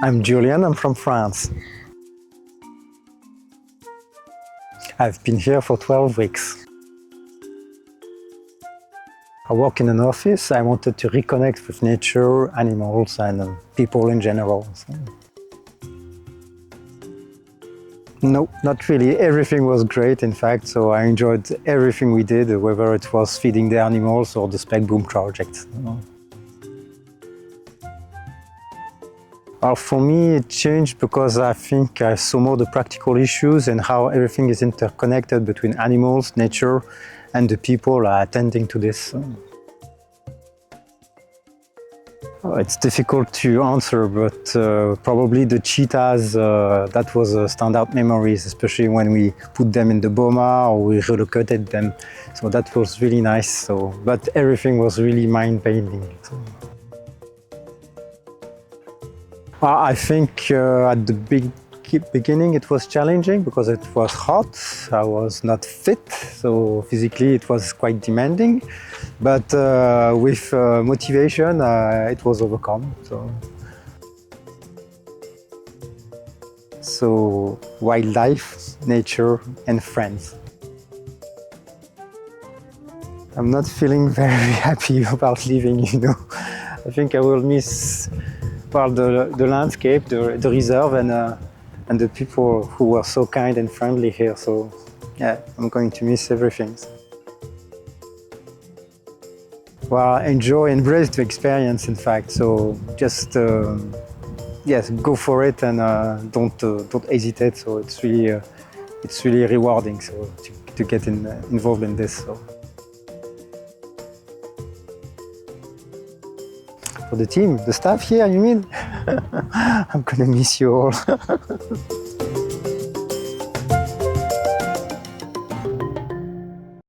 I'm Julian, I'm from France. I've been here for 12 weeks. I work in an office. I wanted to reconnect with nature, animals, and people in general. No, not really. Everything was great, in fact, so I enjoyed everything we did, whether it was feeding the animals or the Spec Boom project. Well, for me, it changed because I think I saw more the practical issues and how everything is interconnected between animals, nature, and the people are attending to this. It's difficult to answer, but probably the cheetahs, that was a standout memories, especially when we put them in the boma or we relocated them. So that was really nice. So, but everything was really mind-bending. So. I think at the beginning it was challenging because it was hot. I was not fit, so physically it was quite demanding. But with motivation, it was overcome. So wildlife, nature, and friends. I'm not feeling very happy about leaving, you know. I think I will miss the landscape, the reserve, and the people who were so kind and friendly here. So yeah, I'm going to miss everything. Well, enjoy, embrace the experience, in fact. So just yes, go for it and don't hesitate. So it's really rewarding. So to get involved in this. So. For the team, the staff here, you mean? I'm gonna miss you all.